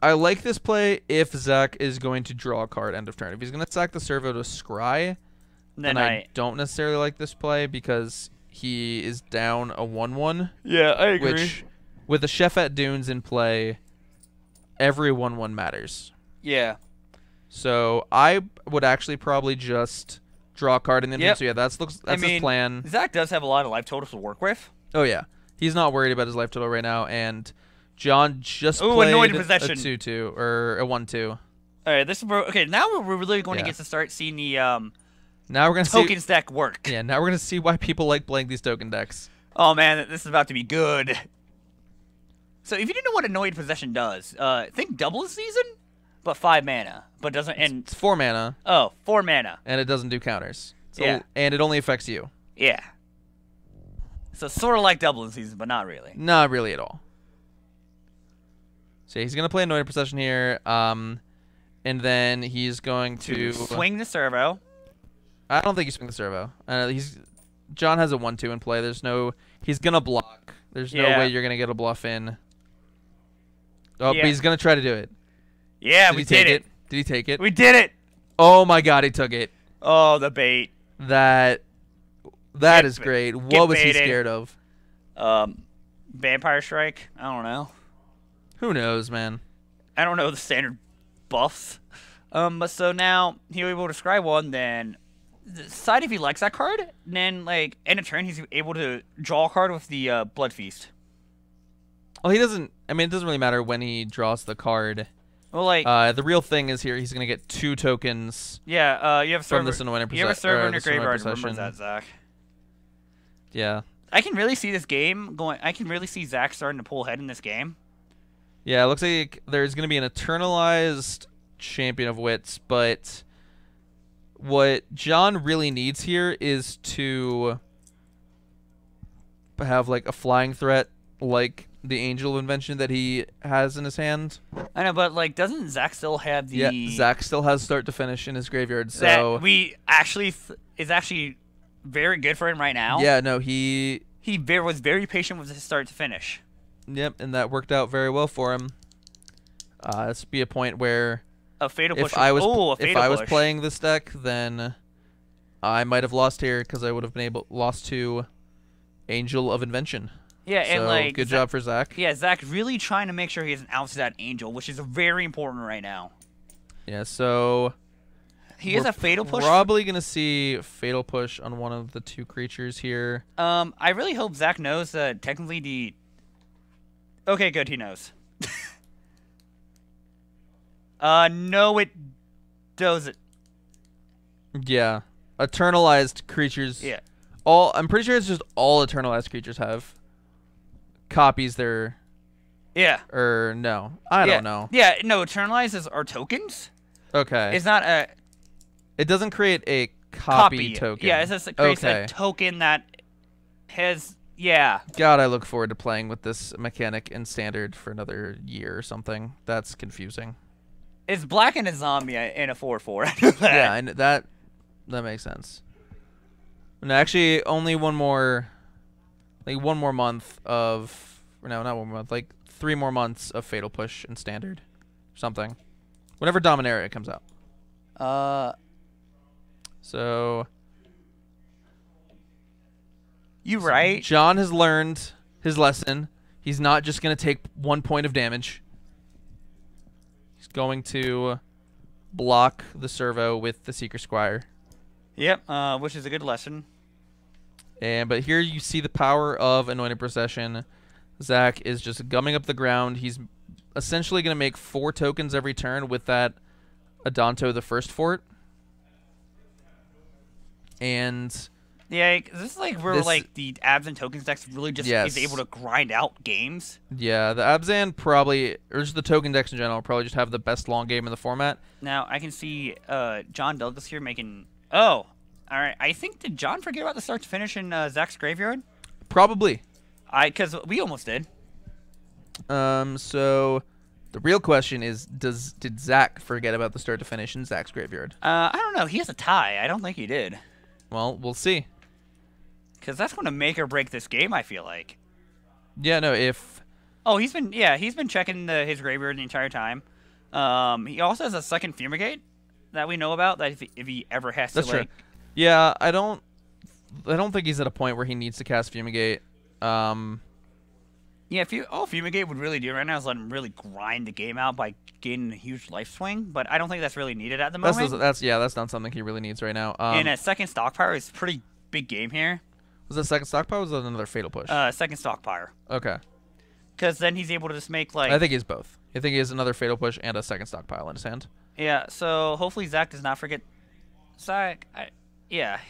I like this play if Zack is going to draw a card end of turn. If he's going to sack the servo to scry, then I don't necessarily like this play because he is down a 1/1. Yeah, I agree. Which, with the Chef at Dunes in play, every 1/1 matters. Yeah. So I would actually probably just draw a card in the end. So yeah, that's his plan. Zack does have a lot of life totals to work with. Oh yeah, he's not worried about his life total right now, and John just played Anointed Possession. A 2/2 or a 1/2. All right, this is okay. Now we're really going to get to start seeing the now we're gonna tokens deck work. Yeah, now we're gonna see why people like playing these token decks. Oh man, this is about to be good. So if you didn't know what Anointed Possession does, think double the season, but 5 mana, but doesn't. And it's 4 mana. Oh, 4 mana. And it doesn't do counters. So, yeah. And it only affects you. Yeah. So sort of like double the season, but not really. Not really at all. So he's gonna play Anointed Possession here, and then he's going to swing the servo. I don't think he's swing the servo. John has a 1/2 in play. He's gonna block. There's no way you're gonna get a bluff in. Oh, but he's gonna try to do it. Yeah, we did it. Did he take it? We did it. Oh my God, he took it. Oh, the bait. That is great. What was he scared of? Vampire Strike. I don't know. Who knows, man? I don't know the standard buffs. But so now he'll be able to scry one, then decide if he likes that card. Then, like, end of turn, he's able to draw a card with the Blood Feast. Well, he doesn't. I mean, it doesn't really matter when he draws the card. Well, like, the real thing is here. He's gonna get 2 tokens. Yeah. You have a server. From this Anointed Possession. You have a server in your graveyard. Remember that, Zack. Yeah. I can really see this game going. I can really see Zack starting to pull ahead in this game. Yeah, it looks like there's gonna be an eternalized Champion of Wits, but what John really needs here is to have like a flying threat like the Angel of Invention that he has in his hand. I know, but like, doesn't Zack still have the? Yeah, Zack still has start to finish in his graveyard. So we actually is actually very good for him right now. Yeah, no, he was very patient with his start to finish. Yep, and that worked out very well for him. This would be a point where a fatal push. If I was playing this deck, then I might have lost here because I would have been lost to Angel of Invention. Yeah, so, and like good job for Zack. Yeah, Zack really trying to make sure he has an out to that Angel, which is very important right now. Yeah, so he has a fatal push. Probably gonna see fatal push on one of the 2 creatures here. I really hope Zack knows that technically the. Okay, good. He knows. No, it doesn't. Yeah, eternalized creatures. Yeah. I'm pretty sure it's just all eternalized creatures have copies their. Yeah. Or no, I don't know. Yeah, no, eternalized are tokens. Okay. It's not a. It doesn't create a copy token. Yeah, it just creates a token that has. Yeah. God, I look forward to playing with this mechanic in Standard for another year or something. That's confusing. It's black and a zombie in a 4/4. Yeah, and that makes sense. And actually, only one more month of. No, not 1 month. Like 3 more months of Fatal Push in Standard, something. Whenever Dominaria comes out. So. You right. John has learned his lesson. He's not just going to take 1 point of damage. He's going to block the servo with the Seeker Squire. Yep, which is a good lesson. But here you see the power of Anointed Procession. Zack is just gumming up the ground. He's essentially going to make 4 tokens every turn with that Adanto the first fort. And yeah, this is like where like the Abzan tokens decks really just is able to grind out games. Yeah, the Abzan probably, or just the token decks in general, probably just have the best long game in the format. Now I can see John Douglas here making. Oh, all right. I think did John forget about the start to finish in Zack's graveyard? Probably. Because we almost did. So the real question is, did Zack forget about the start to finish in Zack's graveyard? I don't know. He has a tie. I don't think he did. Well, we'll see. Because that's going to make or break this game, I feel like. Yeah, no, if... Oh, he's been checking his graveyard the entire time. He also has a second Fumigate that we know about, that if he ever has to, that's true. Yeah, I don't think he's at a point where he needs to cast Fumigate. Yeah, all Fumigate would really do right now is let him really grind the game out by gaining a huge life swing, but I don't think that's really needed at the moment. That's not something he really needs right now. And a second Stockpile is a pretty big game here. Was that second Stockpile or was that another Fatal Push? Second Stockpile. Okay. Because then he's able to just make, like... I think he's both. I think he has another Fatal Push and a second Stockpile in his hand. Yeah, so hopefully Zack does not forget... Zack, yeah.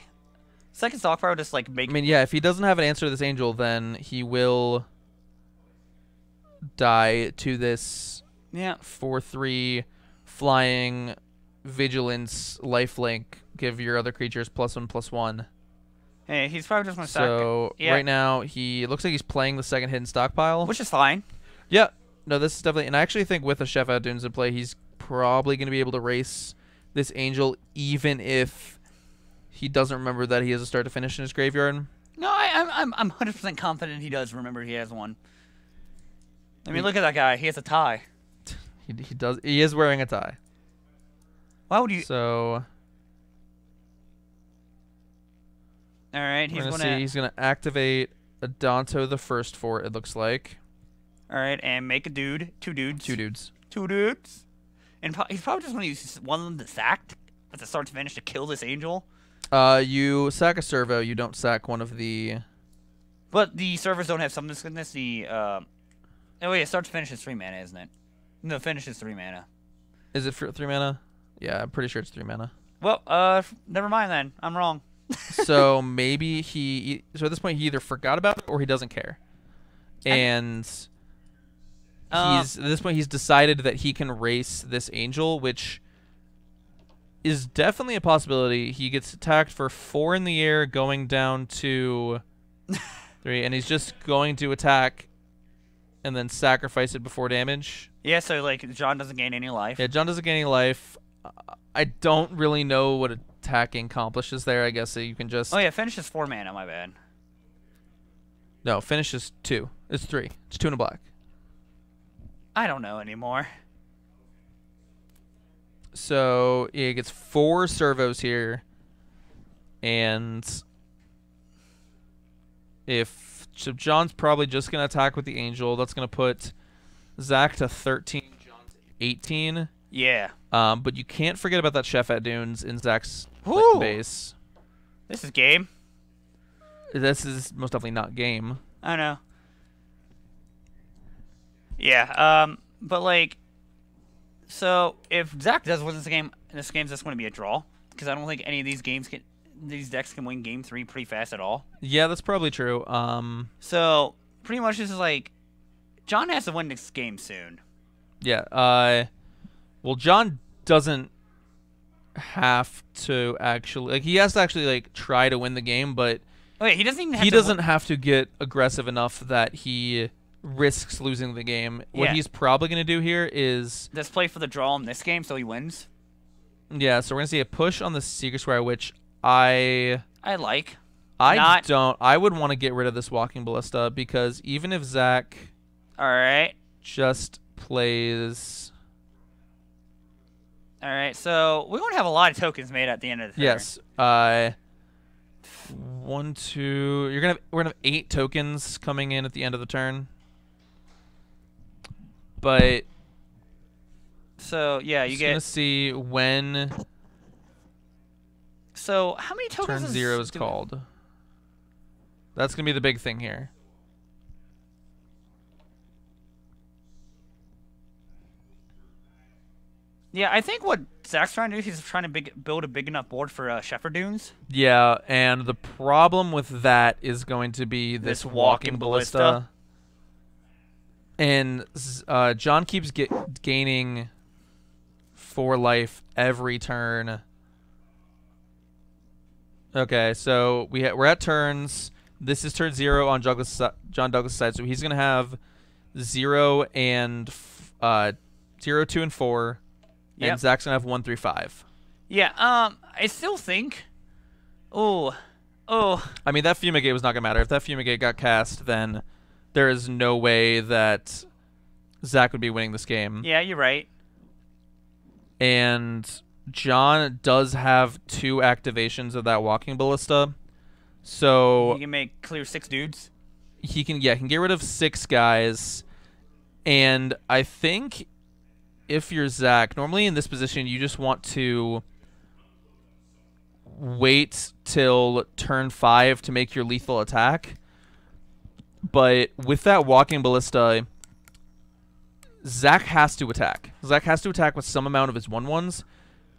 Second Stockpile just, like, make... I mean, yeah, if he doesn't have an answer to this Angel, then he will die to this 4/3 flying vigilance lifelink. Give your other creatures +1/+1. Hey, he's probably just going to sack. So right now it looks like he's playing the second hidden stockpile, which is fine. Yeah, no, this is definitely, and I actually think with a Chef Out Dunes in play, he's probably going to be able to race this Angel, even if he doesn't remember that he has a start to finish in his graveyard. No, I'm 100% confident he does remember he has one. I mean, look at that guy. He has a tie. He does. He is wearing a tie. Why would you? So. All right, he's gonna activate Adanto the first fort. It looks like. All right, and make a dude, 2 dudes. 2 dudes. 2 dudes. And he's probably just gonna use one of them to sack at the start to finish to kill this Angel. You sack a servo. You don't sack one of the. But the servers don't have summoners goodness. Oh wait, start to finish is 3 mana, isn't it? No, finish is 3 mana. Is it for 3 mana? Yeah, I'm pretty sure it's 3 mana. Well, never mind then. I'm wrong. So maybe so at this point he either forgot about it or he doesn't care. And at this point he's decided that he can race this Angel, which is definitely a possibility. He gets attacked for 4 in the air, going down to 3, and he's just going to attack and then sacrifice it before damage. Yeah, so like John doesn't gain any life. Yeah, John doesn't gain any life. I don't really know what attacking accomplishes there. I guess so you can just... Oh yeah, finish is 4 mana, my bad. No, finish is 2. It's 3. It's 2 and a black. I don't know anymore. So, yeah, he gets 4 servos here. And so John's probably just going to attack with the Angel. That's going to put Zack to 13, John to 18. Yeah. But you can't forget about that Chef at Dunes in Zack's base. This is game. This is most definitely not game. I know. Yeah, but like, so if Zack does win this game's just going to be a draw, because I don't think any of these decks can win game 3 pretty fast at all. Yeah, that's probably true. So pretty much this is like, John has to win this game soon. Yeah. Well, John doesn't have to actually, he has to actually try to win the game, but he doesn't even he doesn't have to get aggressive enough that he risks losing the game. What he's probably going to do here is just play for the draw in this game so he wins. Yeah, so we're going to see a push on the Secret Square, which I like. I would want to get rid of this Walking Ballista, because even if Zack just plays... All right, so we're going to have a lot of tokens made at the end of the turn. Yes. 1, 2. We're gonna have 8 tokens coming in at the end of the turn. But so yeah, you get. Gonna see when. So how many tokens? Turn 0 is called. That's going to be the big thing here. Yeah, I think what Zack's trying to do, he's trying to build a big enough board for Shepherd Dunes. Yeah, and the problem with that is going to be this walking ballista. And John keeps gaining 4 life every turn. Okay, so we're at turns. This is turn 0 on John Douglas' side, so he's going to have 0 and 0, 2, and 4. Yep. And Zack's going to have 1, 3, 5. Yeah, I still think... Oh. I mean, that Fumigate was not going to matter. If that Fumigate got cast, then there is no way that Zack would be winning this game. Yeah, you're right. And John does have 2 activations of that walking ballista. So he can clear 6 dudes. He can get rid of 6 guys. And I think if you're Zack, normally in this position you just want to wait till turn 5 to make your lethal attack. But with that walking ballista, Zack has to attack. Zack has to attack with some amount of his 1/1s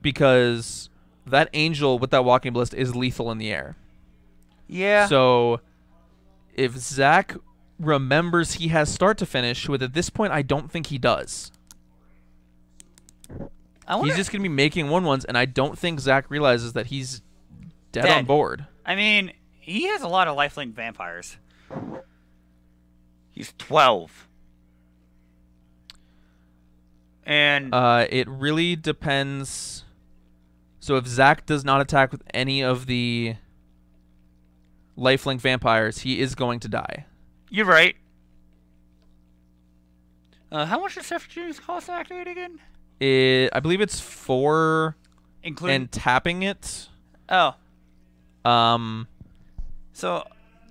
because that angel with that walking ballista is lethal in the air. Yeah. So if Zack remembers he has start to finish, with at this point I don't think he does. He's just going to be making 1/1s, and I don't think Zack realizes that he's dead on board. I mean, he has a lot of lifelink vampires. He's 12. And it really depends. So if Zack does not attack with any of the lifelink vampires, he is going to die. You're right. How much does Shepherd Dunes cost to activate again? I believe it's 4 including and tapping it. Oh. So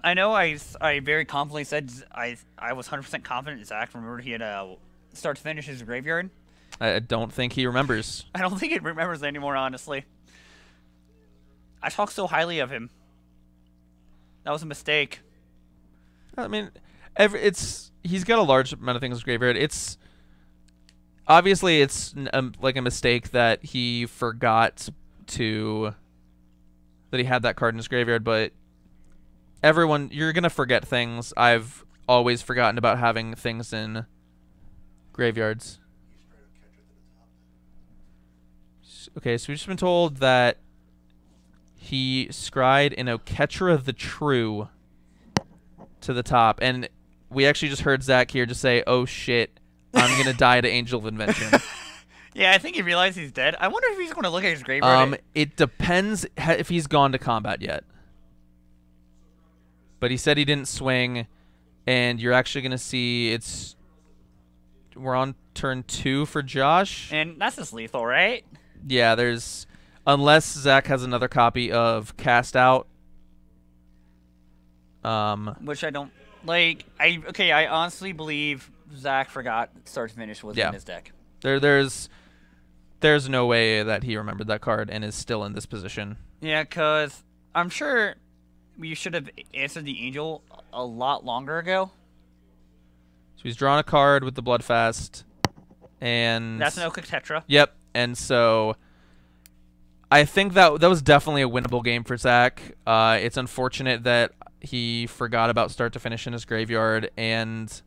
I know I very confidently said I was 100% confident Zack remembered he had start to finish his graveyard. I don't think he remembers. I don't think he remembers anymore, honestly. I talk so highly of him. That was a mistake. I mean, he's got a large amount of things in his graveyard. It's obviously like a mistake that he forgot that he had that card in his graveyard, but everyone, you're going to forget things. I've always forgotten about having things in graveyards. Okay, so we've just been told that he scried an Oketra the True to the top, and we actually just heard Zack here just say, "Oh shit, I'm going to die to Angel of Invention." Yeah, I think he realized he's dead. I wonder if he's going to look at his graveyard. It depends if he's gone to combat yet. But he said he didn't swing, and you're actually going to see we're on turn 2 for Josh. And that's just lethal, right? Yeah, unless Zack has another copy of Cast Out. Which I don't like. I honestly believe Zack forgot start to finish was in his deck. There's no way that he remembered that card and is still in this position. Yeah, because I'm sure we should have answered the Angel a lot longer ago. So he's drawn a card with the Bloodfast. And that's an Oketra. Yep. And so I think that was definitely a winnable game for Zack. It's unfortunate that he forgot about start to finish in his graveyard, and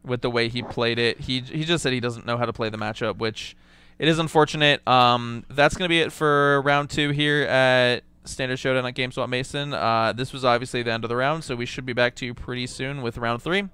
with the way he played it, he just said he doesn't know how to play the matchup, which it is unfortunate. That's going to be it for round 2 here at Standard Showdown at GameSwap Mason. This was obviously the end of the round, so we should be back to you pretty soon with round 3.